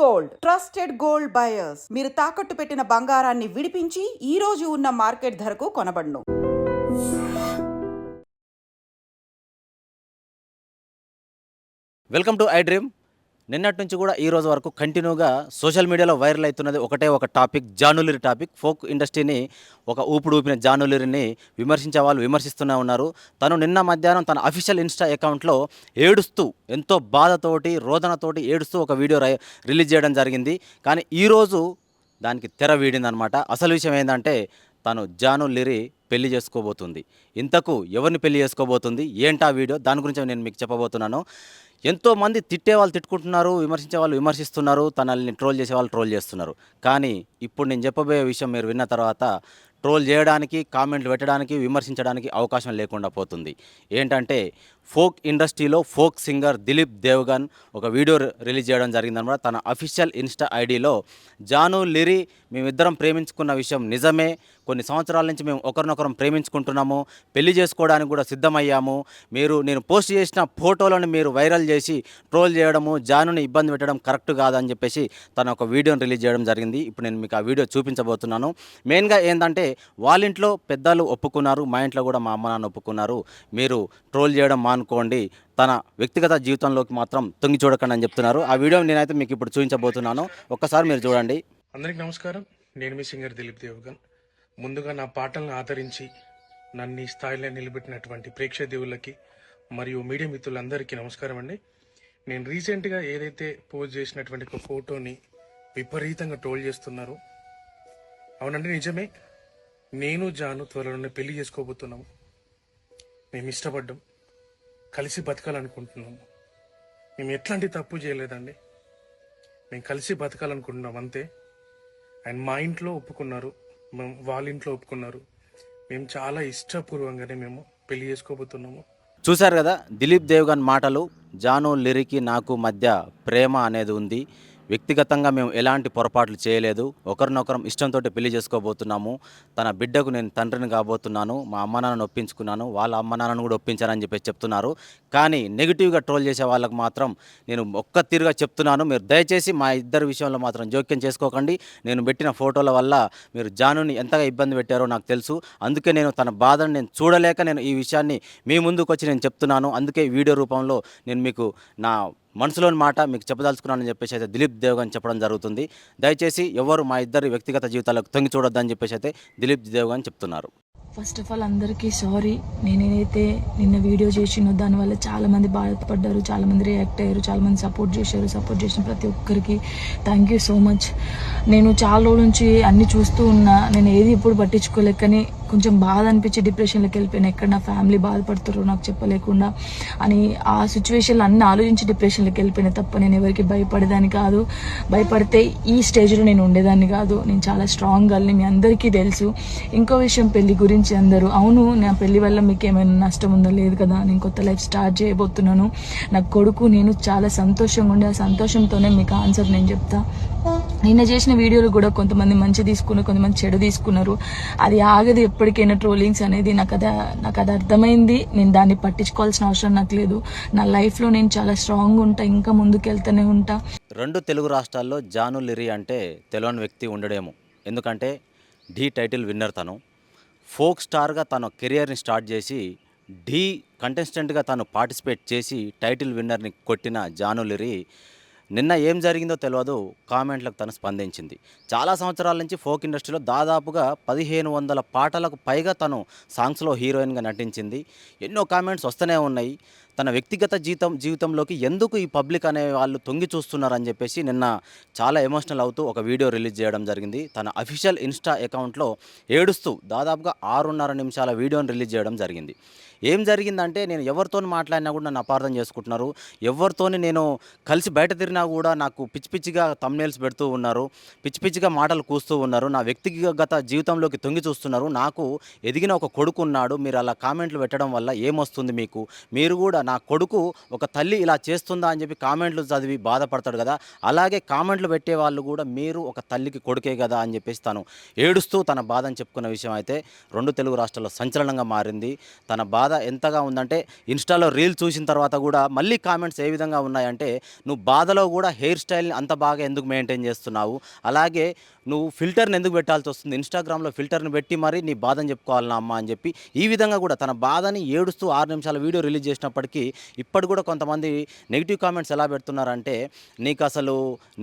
Gold trusted gold buyers. మీరు తాకట్టు పెట్టిన బంగారాన్ని విడిపించి ఈ రోజు ఉన్న మార్కెట్ ధరకు కొనబడును. Welcome to iDream. నిన్నటి నుంచి కూడా ఈ రోజు వరకు కంటిన్యూగా సోషల్ మీడియాలో వైరల్ అవుతున్నది ఒకటే ఒక టాపిక్, జానులిరి టాపిక్. ఫోక్ ఇండస్ట్రీని ఒక ఊపిన జానులిరిని విమర్శించే వాళ్ళు విమర్శిస్తూనే ఉన్నారు. తను నిన్న మధ్యాహ్నం తన అఫీషియల్ ఇన్స్టా అకౌంట్లో ఏడుస్తూ, ఎంతో బాధతోటి, రోదనతోటి ఏడుస్తూ ఒక వీడియో రిలీజ్ చేయడం జరిగింది. కానీ ఈరోజు దానికి తెర వీడిందనమాట. అసలు విషయం ఏంటంటే తను జానులిరి పెళ్లి చేసుకోబోతుంది. ఇంతకు ఎవరిని పెళ్లి చేసుకోబోతుంది, ఏంటా వీడియో, దాని గురించి నేను మీకు చెప్పబోతున్నాను. ఎంతోమంది తిట్టే వాళ్ళు తిట్టుకుంటున్నారు, విమర్శించే వాళ్ళు విమర్శిస్తున్నారు, తనల్ని ట్రోల్ చేసే వాళ్ళు ట్రోల్ చేస్తున్నారు. కానీ ఇప్పుడు నేను చెప్పబోయే విషయం మీరు విన్న తర్వాత ట్రోల్ చేయడానికి, కామెంట్లు పెట్టడానికి, విమర్శించడానికి అవకాశం లేకుండా పోతుంది. ఏంటంటే ఫోక్ ఇండస్ట్రీలో ఫోక్ సింగర్ దిలీప్ దేవ్గన్ ఒక వీడియో రిలీజ్ చేయడం జరిగిందన్నమాట. తన అఫీషియల్ ఇన్స్టా ఐడిలో జానులిరి మేమిద్దరం ప్రేమించుకున్న విషయం నిజమే, కొన్ని సంవత్సరాల నుంచి మేము ఒకరినొకరం ప్రేమించుకుంటున్నాము, పెళ్లి చేసుకోవడానికి కూడా సిద్ధమయ్యాము, నేను పోస్ట్ చేసిన ఫోటోలను మీరు వైరల్ చేసి ట్రోల్ చేయడము, జానుని ఇబ్బంది పెట్టడం కరెక్ట్ కాదని చెప్పేసి తను ఒక వీడియోని రిలీజ్ చేయడం జరిగింది. ఇప్పుడు నేను మీకు ఆ వీడియో చూపించబోతున్నాను. మెయిన్గా ఏంటంటే వాళ్ళ ఇంట్లో పెద్దలు ఒప్పుకున్నారు, మా ఇంట్లో కూడా మా అమ్మ నాన్న ఒప్పుకున్నారు, మీరు ట్రోల్ చేయడం మానుకోండి, తన వ్యక్తిగత జీవితంలోకి మాత్రం తొంగి చూడకండి అని చెప్తున్నారు. ఆ వీడియో నేనైతే మీకు ఇప్పుడు చూపించబోతున్నాను, ఒక్కసారి మీరు చూడండి. అందరికి నమస్కారం. నేను మీ సింగర్ దిలీప్ దేవ్గన్. ముందుగా నా పాటలను ఆదరించి నన్ను ఈ స్థాయిలో నిలబెట్టినటువంటి ప్రేక్షక దేవుళ్ళకి మరియు మీడియా మిత్రులందరికీ నమస్కారం అండి. నేను రీసెంట్గా ఏదైతే పోస్ట్ చేసినటువంటి ఒక ఫోటోని విపరీతంగా ట్రోల్ చేస్తున్నారు. అవునండి, నిజమే. నేను జాను త్వరలోనే పెళ్లి చేసుకోబోతున్నాము. మేము ఇష్టపడ్డాం, కలిసి బతకాలనుకుంటున్నాము. మేము ఎట్లాంటి తప్పు చేయలేదండి, మేము కలిసి బతకాలనుకుంటున్నాం అంతే. అండ్ మా ఇంట్లో ఒప్పుకున్నారు, వాళ్ళ ఇంట్లో ఒప్పుకున్నారు. మేము చాలా ఇష్టపూర్వకంగానే మేము పెళ్లి చేసుకోబోతున్నాము. చూశారు కదా దిలీప్ దేవ్గన్ మాటలు. జానులిరికి నాకు మధ్య ప్రేమ అనేది ఉంది, వ్యక్తిగతంగా మేము ఎలాంటి పొరపాట్లు చేయలేదు, ఒకరినొకరం ఇష్టంతో పెళ్లి చేసుకోబోతున్నాము, తన బిడ్డకు నేను తండ్రిని కాబోతున్నాను, మా అమ్మ నాన్నను ఒప్పించుకున్నాను, వాళ్ళ అమ్మ నాన్నను కూడా ఒప్పించానని చెప్పేసి చెప్తున్నారు. కానీ నెగిటివ్గా ట్రోల్ చేసే వాళ్ళకు మాత్రం నేను ఒక్క తీరుగా చెప్తున్నాను, మీరు దయచేసి మా ఇద్దరి విషయంలో మాత్రం జోక్యం చేసుకోకండి. నేను పెట్టిన ఫోటోల వల్ల మీరు జానుని ఎంతగా ఇబ్బంది పెట్టారో నాకు తెలుసు. అందుకే నేను తన బాధను నేను చూడలేక నేను ఈ విషయాన్ని మీ ముందుకు వచ్చి నేను చెప్తున్నాను. అందుకే వీడియో రూపంలో నేను మీకు నా మనసులోని మాట మీకు చెప్పదలుచుకున్నానని చెప్పేసి అయితే దిలీప్ దేవ్గన్ చెప్పడం జరుగుతుంది. దయచేసి ఎవరు మా ఇద్దరి వ్యక్తిగత జీవితాలకు తొంగి చూడొద్దని చెప్పేసి అయితే దిలీప్ దేవ్గన్ చెప్తున్నారు. ఫస్ట్ ఆఫ్ ఆల్ అందరికీ సారీ. నేనేదైతే నిన్న వీడియో చేసినో దానివల్ల చాలామంది బాధపడ్డారు, చాలామంది రియాక్ట్ అయ్యారు, చాలామంది సపోర్ట్ చేశారు. సపోర్ట్ చేసిన ప్రతి ఒక్కరికి థ్యాంక్ యూ సో మచ్. నేను చాలా రోజుల నుంచి అన్నీ చూస్తూ ఉన్నా, నేను ఏది ఎప్పుడు పట్టించుకోలేకని కొంచెం బాధ అనిపించి డిప్రెషన్లోకి వెళ్ళిపోయాను. ఎక్కడ నా ఫ్యామిలీ బాధపడుతారో నాకు చెప్పలేకుండా అని ఆ సిచ్యువేషన్లో అన్ని ఆలోచించి డిప్రెషన్లోకి వెళ్ళిపోయినా తప్ప నేను ఎవరికి భయపడేదాన్ని కాదు. భయపడితే ఈ స్టేజ్లో నేను ఉండేదాన్ని కాదు. నేను చాలా స్ట్రాంగ్ గర్ల్ని, మీ అందరికీ తెలుసు. ఇంకో విషయం, పెళ్లి గురించి అందరూ అవును నా పెళ్లి వల్ల మీకు ఏమైనా నష్టం ఉందో లేదు కదా, నేను కొత్త లైఫ్ స్టార్ట్ చేయబోతున్నాను, నా కొడుకు నేను చాలా సంతోషంగా ఉండే, ఆ సంతోషంతోనే మీకు ఆన్సర్ నేను చెప్తా. నిన్న చేసిన వీడియోలు కూడా కొంతమంది మంచి తీసుకున్నారు, కొంతమంది చెడు తీసుకున్నారు. అది ఆగదు ఎప్పటికైనా ట్రోలింగ్స్ అనేది. నాకు అది అర్థమైంది. నేను దాన్ని పట్టించుకోవాల్సిన అవసరం నాకు లేదు. నా లైఫ్లో నేను చాలా స్ట్రాంగ్ ఉంటా, ఇంకా ముందుకు వెళ్తూనే ఉంటా. రెండు తెలుగు రాష్ట్రాల్లో జానులిరి అంటే తెలియని వ్యక్తి ఉండడేమో. ఎందుకంటే ఢీ టైటిల్ విన్నర్ తను. ఫోక్ స్టార్గా తన కెరియర్ని స్టార్ట్ చేసి ఢీ కంటెస్టెంట్గా తను పార్టిసిపేట్ చేసి టైటిల్ విన్నర్ని కొట్టిన జానులిరి నిన్న ఏం జరిగిందో తెలియదు, కామెంట్లకు తను స్పందించింది. చాలా సంవత్సరాల నుంచి ఫోక్ ఇండస్ట్రీలో దాదాపుగా 1500 పాటలకు పైగా తను సాంగ్స్లో హీరోయిన్గా నటించింది. ఎన్నో కామెంట్స్ వస్తూనే ఉన్నాయి. తన వ్యక్తిగత జీవితంలోకి ఎందుకు ఈ పబ్లిక్ అనే వాళ్ళు తొంగి చూస్తున్నారని చెప్పేసి నిన్న చాలా ఎమోషనల్ అవుతూ ఒక వీడియో రిలీజ్ చేయడం జరిగింది. తన అఫీషియల్ ఇన్స్టా అకౌంట్లో ఏడుస్తూ దాదాపుగా 6.5 నిమిషాల వీడియోని రిలీజ్ చేయడం జరిగింది. ఏం జరిగిందంటే, నేను ఎవరితో మాట్లాడినా కూడా నన్ను అపార్థం చేసుకుంటున్నారు, ఎవరితోని నేను కలిసి బయట తిరిగినా కూడా నాకు పిచ్చి పిచ్చిగా థంబ్నెయిల్స్ పెడుతూ ఉన్నారు, పిచ్చి పిచ్చిగా మాటలు కూస్తూ ఉన్నారు, నా వ్యక్తిగత జీవితంలోకి తొంగి చూస్తున్నారు, నాకు ఎదిగిన ఒక కొడుకు ఉన్నాడు, మీరు అలా కామెంట్లు పెట్టడం వల్ల ఏమొస్తుంది మీకు, మీరు కూడా నా కొడుకు ఒక తల్లి ఇలా చేస్తుందా అని చెప్పి కామెంట్లు చదివి బాధపడతాడు కదా, అలాగే కామెంట్లు పెట్టే వాళ్ళు కూడా మీరు ఒక తల్లికి కొడుకే కదా అని చెప్పేసి తను ఏడుస్తూ తన బాధని చెప్పుకున్న విషయం అయితే 2 తెలుగు రాష్ట్రాల్లో సంచలనంగా మారింది. తన బాధ ఎంతగా ఉందంటే ఇన్స్టాలో రీల్ చూసిన తర్వాత కూడా మళ్ళీ కామెంట్స్ ఏ విధంగా ఉన్నాయంటే, నువ్వు బాధలో కూడా హెయిర్ స్టైల్ని అంత బాగా ఎందుకు మెయింటైన్ చేస్తున్నావు, అలాగే నువ్వు ఫిల్టర్ని ఎందుకు పెట్టాల్సి వస్తుంది, ఇన్స్టాగ్రామ్లో ఫిల్టర్ని పెట్టి మరి నీ బాధని చెప్పుకోవాలన్నా అమ్మ అని చెప్పి ఈ విధంగా కూడా తన బాధని ఏడుస్తూ 6 నిమిషాల వీడియో రిలీజ్ చేసినప్పటికీ ఇప్పటి కూడా కొంతమంది నెగిటివ్ కామెంట్స్ ఎలా పెడుతున్నారంటే, నీకు అసలు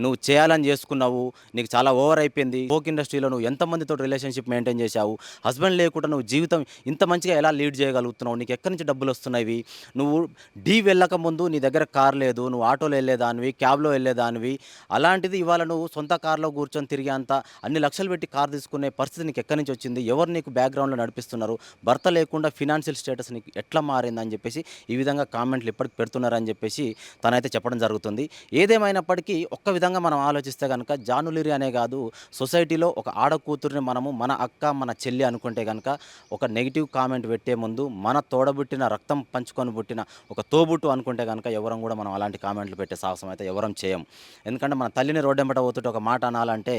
నువ్వు చేయాలని చేసుకున్నావు, నీకు చాలా ఓవర్ అయిపోయింది, ఫోక్ ఇండస్ట్రీలో నువ్వు ఎంతమందితో రిలేషన్షిప్ మెయింటైన్ చేశావు, హస్బెండ్ లేకుండా నువ్వు జీవితం ఇంత మంచిగా ఎలా లీడ్ చేయగలుగుతున్నావు, నీకు ఎక్కడి నుంచి డబ్బులు వస్తున్నాయి, నువ్వు డీ వెళ్ళక ముందు నీ దగ్గర కార్ లేదు, నువ్వు ఆటోలో వెళ్ళేదానివి, క్యాబ్లో వెళ్ళేదానివి, అలాంటిది ఇవాళ నువ్వు సొంత కార్లో కూర్చొని తిరిగే అంత అన్ని లక్షలు పెట్టి కార్ తీసుకునే పరిస్థితి నీకు ఎక్కడి నుంచి వచ్చింది, ఎవరు నీకు బ్యాక్గ్రౌండ్లో నడిపిస్తున్నారు, భర్త లేకుండా ఫినాన్షియల్ స్టేటస్ నీకు ఎట్లా మారిందని చెప్పేసి ఈ విధంగా కామెంట్లు ఇప్పటికి పెడుతున్నారని చెప్పేసి తనైతే చెప్పడం జరుగుతుంది. ఏదేమైనప్పటికీ ఒక్క విధంగా మనం ఆలోచిస్తే కనుక జానులిరి అనే కాదు, సొసైటీలో ఒక ఆడకూతురిని మనము మన అక్క మన చెల్లి అనుకుంటే కనుక ఒక నెగిటివ్ కామెంట్ పెట్టే ముందు మన తోడబుట్టిన రక్తం పంచుకొని పుట్టిన ఒక తోబుట్టు అనుకుంటే కనుక ఎవరం కూడా మనం అలాంటి కామెంట్లు పెట్టే సాహసం అయితే ఎవరం చేయం. ఎందుకంటే మన తల్లిని రోడ్డెంబట పోతుంటే ఒక మాట అనాలంటే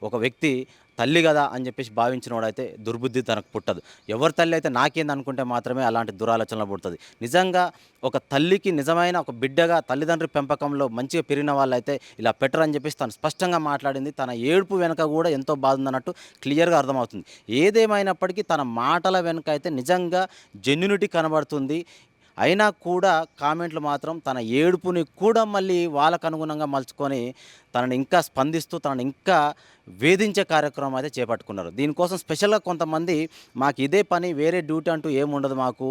ఒక వ్యక్తి తల్లి కదా అని చెప్పేసి భావించినోడైతే దుర్బుద్ధి తనకు పుట్టదు. ఎవరి తల్లి అయితే నాకేంది అనుకుంటే మాత్రమే అలాంటి దురాలోచనలు పుడుతుంది. నిజంగా ఒక తల్లికి నిజమైన ఒక బిడ్డగా తల్లిదండ్రి పెంపకంలో మంచిగా పెరిగిన వాళ్ళైతే ఇలా పెట్టరని చెప్పేసి తను స్పష్టంగా మాట్లాడింది. తన ఏడుపు వెనుక కూడా ఎంతో బాధ ఉందన్నట్టు క్లియర్గా అర్థమవుతుంది. ఏదేమైనప్పటికీ తన మాటల వెనుక అయితే నిజంగా జెన్యూనిటీ కనబడుతుంది. అయినా కూడా కామెంట్లు మాత్రం తన ఏడుపుని కూడా మళ్ళీ వాళ్ళకు అనుగుణంగా మలుచుకొని తనని ఇంకా స్పందిస్తూ తనని ఇంకా వేధించే కార్యక్రమం అయితే చేపట్టుకున్నారు. దీనికోసం స్పెషల్గా కొంతమంది మాకు ఇదే పని, వేరే డ్యూటీ అంటూ ఏముండదు, మాకు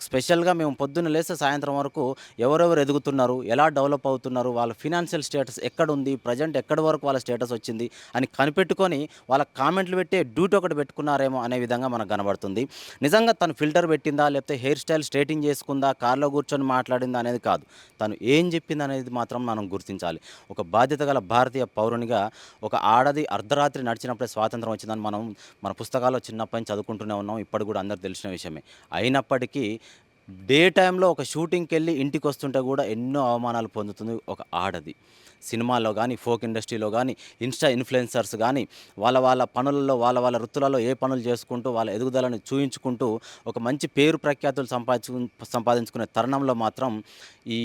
స్పెషల్గా మేము పొద్దున్న లేస్తే సాయంత్రం వరకు ఎవరెవరు ఎదుగుతున్నారు, ఎలా డెవలప్ అవుతున్నారు, వాళ్ళ ఫినాన్షియల్ స్టేటస్ ఎక్కడుంది, ప్రజెంట్ ఎక్కడి వరకు వాళ్ళ స్టేటస్ వచ్చింది అని కనిపెట్టుకొని వాళ్ళ కామెంట్లు పెట్టే డ్యూటీ ఒకటి పెట్టుకున్నారేమో అనే విధంగా మనకు కనబడుతుంది. నిజంగా తను ఫిల్టర్ పెట్టిందా, లేకపోతే హెయిర్ స్టైల్ స్ట్రైటింగ్ చేసుకుందా, కార్లో కూర్చొని మాట్లాడిందా అనేది కాదు, తను ఏం చెప్పింది అనేది మాత్రం మనం గుర్తించాలి. ఒక బాధ్యత గల భారతీయ పౌరునిగా ఒక ఆడది అర్ధరాత్రి నడిచినప్పుడే స్వాతంత్రం వచ్చిందని మనం మన పుస్తకాల్లో చిన్నప్పటి నుంచి చదువుకుంటూనే ఉన్నాం. ఇప్పటికి కూడా అందరికి తెలిసిన విషయమే. అయినప్పటికీ డే టైంలో ఒక షూటింగ్కి వెళ్ళి ఇంటికి వస్తుంటే కూడా ఎన్నో అవమానాలు పొందుతుంది ఒక ఆడది. సినిమాల్లో కానీ, ఫోక్ ఇండస్ట్రీలో కానీ, ఇన్స్టా ఇన్ఫ్లుయెన్సర్స్ కానీ వాళ్ళ పనులలో వాళ్ళ వృత్తులలో ఏ పనులు చేసుకుంటూ వాళ్ళ ఎదుగుదలను చూయించుకుంటూ ఒక మంచి పేరు ప్రఖ్యాతులు సంపాదించుకునే తరుణంలో మాత్రం ఈ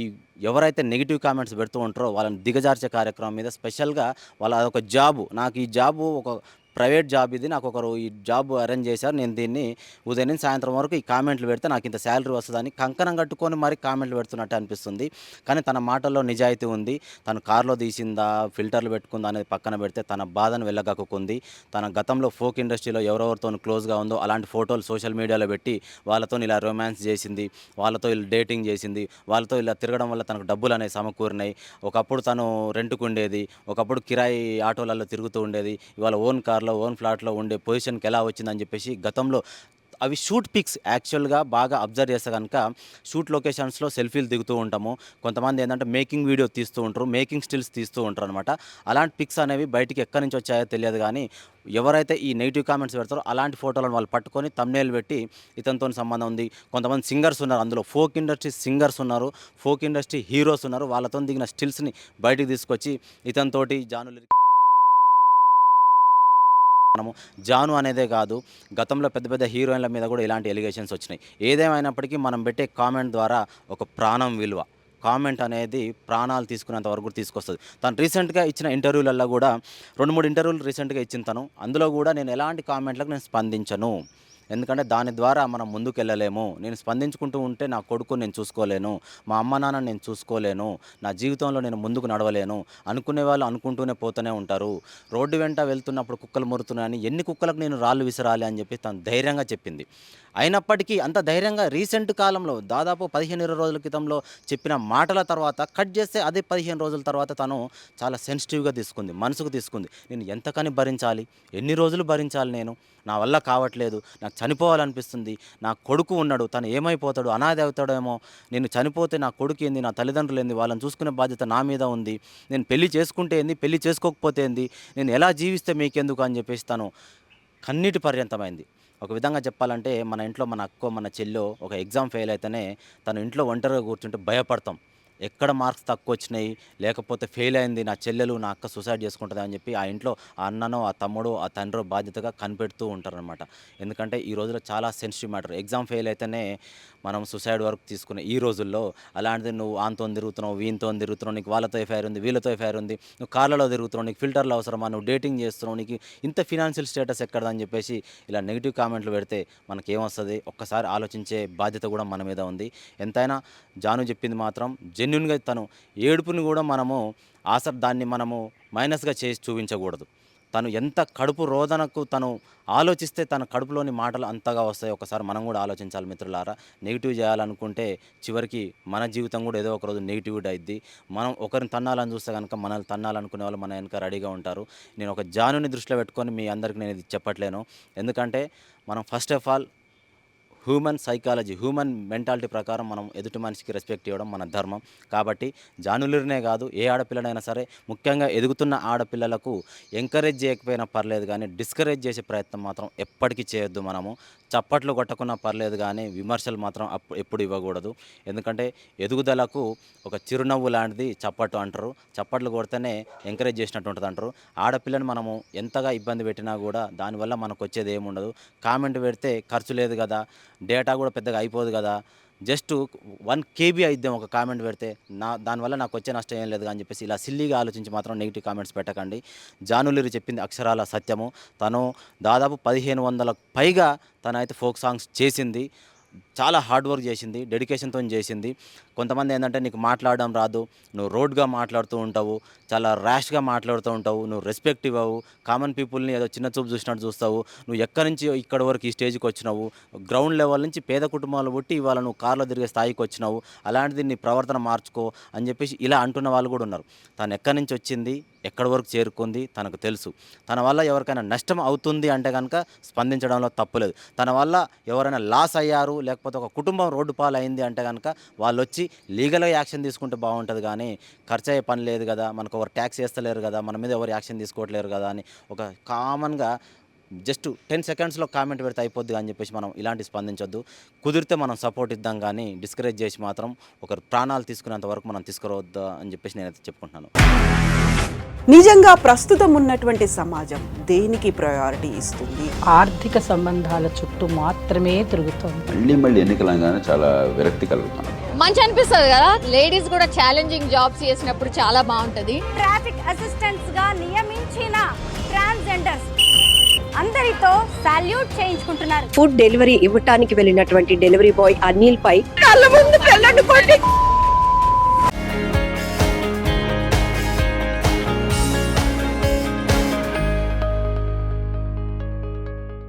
ఎవరైతే నెగిటివ్ కామెంట్స్ పెడుతూ ఉంటారో వాళ్ళని దిగజార్చే కార్యక్రమం మీద స్పెషల్గా వాళ్ళ ఒక జాబు, నాకు ఈ జాబు ఒక ప్రైవేట్ జాబ్, ఇది నాకు ఒకరు ఈ జాబ్ అరేంజ్ చేశారు, నేను దీన్ని ఉదయం నుంచి సాయంత్రం వరకు ఈ కామెంట్లు పెడితే నాకు ఇంత శాలరీ వస్తుందని కంకణం కట్టుకొని మరి కామెంట్లు పెడుతున్నట్టు అనిపిస్తుంది. కానీ తన మాటల్లో నిజాయితీ ఉంది. తను కారులో తీసిందా, ఫిల్టర్లు పెట్టుకుందా అనేది పక్కన పెడితే తన బాధను వెళ్ళగక్కుంది. తన గతంలో ఫోక్ ఇండస్ట్రీలో ఎవరెవరితో క్లోజ్గా ఉందో అలాంటి ఫోటోలు సోషల్ మీడియాలో పెట్టి వాళ్ళతో ఇలా రొమాన్స్ చేసింది, వాళ్ళతో ఇలా డేటింగ్ చేసింది, వాళ్ళతో ఇలా తిరగడం వల్ల తనకు డబ్బులు అనేవి సమకూరినాయి. ఒకప్పుడు తను రెంట్కు ఉండేది, ఒకప్పుడు కిరాయి ఆటోలలో తిరుగుతూ ఉండేది, ఇవాళ ఓన్ కార్ ఓన్ ఫ్లాట్లో ఉండే పొజిషన్కి ఎలా వచ్చిందని చెప్పేసి గతంలో అవి షూట్ పిక్స్ యాక్చువల్గా బాగా అబ్జర్వ్ చేస్తే కనుక షూట్ లొకేషన్స్లో సెల్ఫీలు దిగుతూ ఉంటాము. కొంతమంది ఏంటంటే మేకింగ్ వీడియో తీస్తూ ఉంటారు, మేకింగ్ స్టిల్స్ తీస్తూ ఉంటారు అనమాట. అలాంటి పిక్స్ అనేవి బయటికి ఎక్కడి నుంచి వచ్చాయో తెలియదు. కానీ ఎవరైతే ఈ నెగిటివ్ కామెంట్స్ పెడతారో అలాంటి ఫోటోలను వాళ్ళు పట్టుకొని థంబ్నెయిల్ పెట్టి ఇతనితో సంబంధం ఉంది. కొంతమంది సింగర్స్ ఉన్నారు, అందులో ఫోక్ ఇండస్ట్రీ సింగర్స్ ఉన్నారు, ఫోక్ ఇండస్ట్రీ హీరోస్ ఉన్నారు, వాళ్ళతో దిగిన స్టిల్స్ని బయటికి తీసుకొచ్చి ఇతనితోటి జానులిరి మనము జాను అనేదే కాదు, గతంలో పెద్ద పెద్ద హీరోయిన్ల మీద కూడా ఇలాంటి ఎలిగేషన్స్ వచ్చినాయి. ఏదేమైనప్పటికీ మనం పెట్టే కామెంట్ ద్వారా ఒక ప్రాణం విలువ, కామెంట్ అనేది ప్రాణాలు తీసుకునేంత వరకు తీసుకొస్తుంది. తను రీసెంట్గా ఇచ్చిన ఇంటర్వ్యూలలో కూడా 2-3 ఇంటర్వ్యూలు రీసెంట్గా ఇచ్చిన తను, అందులో కూడా నేను ఎలాంటి కామెంట్లకు నేను స్పందించను, ఎందుకంటే దాని ద్వారా మనం ముందుకు వెళ్ళలేము, నేను స్పందించుకుంటూ ఉంటే నా కొడుకు నేను చూసుకోలేను, మా అమ్మ నాన్న నేను చూసుకోలేను, నా జీవితంలో నేను ముందుకు నడవలేను, అనుకునే వాళ్ళు అనుకుంటూనే పోతూనే ఉంటారు, రోడ్డు వెంట వెళ్తున్నప్పుడు కుక్కలు మురుతున్నాయని ఎన్ని కుక్కలకు నేను రాళ్ళు విసరాలి అని చెప్పి తను ధైర్యంగా చెప్పింది. అయినప్పటికీ అంత ధైర్యంగా రీసెంట్ కాలంలో దాదాపు 15-20 రోజుల క్రితంలో చెప్పిన మాటల తర్వాత కట్ చేస్తే అదే 15 రోజుల తర్వాత తను చాలా సెన్సిటివ్గా తీసుకుంది, మనసుకు తీసుకుంది. నేను ఎంతకని భరించాలి, ఎన్ని రోజులు భరించాలి, నేను నా వల్ల కావట్లేదు, నాకు చనిపోవాలనిపిస్తుంది, నా కొడుకు ఉన్నాడు, తను ఏమైపోతాడు, అనాథ అవుతాడేమో, నేను చనిపోతే నా కొడుకు ఏంది, నా తల్లిదండ్రులు ఏంది, వాళ్ళని చూసుకునే బాధ్యత నా మీద ఉంది, నేను పెళ్లి చేసుకుంటే ఏంది, పెళ్లి చేసుకోకపోతే ఏంది, నేను ఎలా జీవిస్తే మీకెందుకు అని చెప్పేసి తను కన్నీటి పర్యంతమైంది. ఒక విధంగా చెప్పాలంటే మన ఇంట్లో మన అక్కో మన చెల్లో ఒక ఎగ్జామ్ ఫెయిల్ అయితేనే తను ఇంట్లో ఒంటరిగా కూర్చుంటే భయపడతాం. ఎక్కడ మార్క్స్ తక్కువ వచ్చినాయి, లేకపోతే ఫెయిల్ అయింది నా చెల్లెలు నా అక్క సూసైడ్ చేసుకుంటుంది అని చెప్పి ఆ ఇంట్లో ఆ అన్ననో ఆ తమ్ముడో ఆ తండ్రో బాధ్యతగా కనిపెడుతూ ఉంటారనమాట. ఎందుకంటే ఈ రోజుల్లో చాలా సెన్సిటివ్ మ్యాటర్. ఎగ్జామ్ ఫెయిల్ అయితేనే మనం సూసైడ్ వరకు తీసుకునే ఈ రోజుల్లో అలాంటిది నువ్వు ఆంతో తిరుగుతున్నావు, వీంతో తిరుగుతున్నావు, నీకు వాళ్ళతో ఎఫ్ఐఆర్ ఉంది, వీళ్ళతో ఎఫ్ఐఆర్ ఉంది, నువ్వు కార్లలో తిరుగుతున్నావు, నీకు ఫిల్టర్లు అవసరమా, నువ్వు డేటింగ్ చేస్తున్నావు, నీకు ఇంత ఫినాన్షియల్ స్టేటస్ ఎక్కడదని చెప్పేసి ఇలా నెగిటివ్ కామెంట్లు పెడితే మనకేమొస్తుంది? ఒక్కసారి ఆలోచించే బాధ్యత కూడా మన మీద ఉంది. ఎంతైనా జాను చెప్పింది మాత్రం జెన్యున్గా తను ఏడుపుని కూడా మనము దాన్ని మనము మైనస్గా చేసి చూపించకూడదు. తను ఎంత కడుపు రోదనకు తను ఆలోచిస్తే తన కడుపులోని మాటలు అంతగా వస్తాయి. ఒకసారి మనం కూడా ఆలోచించాలి మిత్రులారా. నెగిటివ్ చేయాలనుకుంటే చివరికి మన జీవితం కూడా ఏదో ఒక రోజు నెగిటివిటీ అయిద్ది. మనం ఒకరిని తన్నాలని చూస్తే కనుక మనల్ని తన్నాలనుకునే వాళ్ళు మన వెనక రెడీగా ఉంటారు. నేను ఒక జానుని దృష్టిలో పెట్టుకొని మీ అందరికీ నేను ఇది చెప్పట్లేను. ఎందుకంటే మనం first of all human psychology, human mentality ప్రకారం మనం ఎదుటి మనిషికి రెస్పెక్ట్ ఇవ్వడం మన ధర్మం. కాబట్టి జానులరినే కాదు, ఏ ఆడపిల్లనైనా సరే, ముఖ్యంగా ఎదుగుతున్న ఆడపిల్లలకు ఎంకరేజ్ చేయకపోయినా పర్లేదు కానీ డిస్కరేజ్ చేసే ప్రయత్నం మాత్రం ఎప్పటికీ చేయొద్దు. మనము చప్పట్లు కొట్టకున్నా పర్లేదు కానీ విమర్శలు మాత్రం ఎప్పుడు ఇవ్వకూడదు. ఎందుకంటే ఎదుగుదలకు ఒక చిరునవ్వు లాంటిది చప్పట్లు అంటారు. చప్పట్లు కొడితేనే ఎంకరేజ్ చేసినట్టు ఉంటుంది అంటారు. ఆడపిల్లని మనము ఎంతగా ఇబ్బంది పెట్టినా కూడా దానివల్ల మనకు వచ్చేది ఏముండదు. కామెంట్ పెడితే ఖర్చు లేదు కదా, డేటా కూడా పెద్దగా అయిపోదు కదా, జస్ట్ 1 KB అయిద్దాం ఒక కామెంట్ పెడితే, దానివల్ల నాకు వచ్చే నష్టం ఏం లేదు అని చెప్పేసి ఇలా సిల్లీగా ఆలోచించి మాత్రం నెగిటివ్ కామెంట్స్ పెట్టకండి. జానులిరి చెప్పింది అక్షరాల సత్యము. తను దాదాపు 1500 పైగా తనైతే ఫోక్ సాంగ్స్ చేసింది. చాలా హార్డ్ వర్క్ చేసింది, డెడికేషన్తో చేసింది. కొంతమంది ఏంటంటే నీకు మాట్లాడడం రాదు, నువ్వు రోడ్గా మాట్లాడుతూ ఉంటావు, చాలా ర్యాష్గా మాట్లాడుతూ ఉంటావు, నువ్వు రెస్పెక్ట్ ఇవ్వవు, కామన్ పీపుల్ని ఏదో చిన్న చూపు చూసినట్టు చూస్తావు, నువ్వు ఎక్కడి నుంచి ఇక్కడి వరకు ఈ స్టేజ్కి వచ్చినావు, గ్రౌండ్ లెవెల్ నుంచి పేద కుటుంబాలు పుట్టి ఇవాళ నువ్వు కార్లో తిరిగే స్థాయికి వచ్చినావు, అలాంటిది నీ ప్రవర్తన మార్చుకో అని చెప్పేసి ఇలా అంటున్న వాళ్ళు కూడా ఉన్నారు. తను ఎక్కడి నుంచి వచ్చింది, ఎక్కడి వరకు చేరుకుంది తనకు తెలుసు. తన వల్ల ఎవరికైనా నష్టం అవుతుంది అంటే కనుక స్పందించడంలో తప్పులేదు. తన వల్ల ఎవరైనా లాస్ అయ్యారు, లేకపోతే ఒక కుటుంబం రోడ్డు పాలు అయింది అంటే కనుక వాళ్ళు వచ్చి లీగల్గా యాక్షన్ తీసుకుంటే బాగుంటుంది. కానీ ఖర్చు అయ్యే పని లేదు కదా, మనకు ఎవరు ట్యాక్స్ వేస్తలేరు కదా, మన మీద ఎవరు యాక్షన్ తీసుకోవట్లేరు కదా అని ఒక కామన్గా జస్ట్ 10 సెకండ్స్లో కామెంట్ పెడితే అయిపోద్ది అని చెప్పేసి మనం ఇలాంటి స్పందించొద్దు. కుదిరితే మనం సపోర్ట్ ఇద్దాం కానీ డిస్కరేజ్ చేసి మాత్రం ఒకరు ప్రాణాలు తీసుకునేంత వరకు మనం తీసుకురావద్దా అని చెప్పేసి నేనైతే చెప్పుకుంటున్నాను. నిజంగా ప్రస్తుతం ఉన్నటువంటి సమాజం దేనికి ప్రయారిటీ ఇస్తుంది? ఆర్థిక సంబంధాల చుట్టూ మాత్రమే తిరుగుతోంది. మళ్ళీ ఎన్నికలంగానే చాలా విరక్తి కలుగుతున్నాం. మంచి అనిపిస్తుంది కదా, లేడీస్ కూడా ఛాలెంజింగ్ జాబ్స్ చేసినప్పుడు చాలా బాగుంటది. ట్రాఫిక్ అసిస్టెంట్స్ గా నియమించిన ట్రాన్స్జెండర్స్ అందరితో సాల్యూట్ చేయించుకుంటున్నారు. ఫుడ్ డెలివరీ ఇవ్వటానికి వెళ్ళినటువంటి డెలివరీ బాయ్ అనిల్ పై కళ్ళ ముందు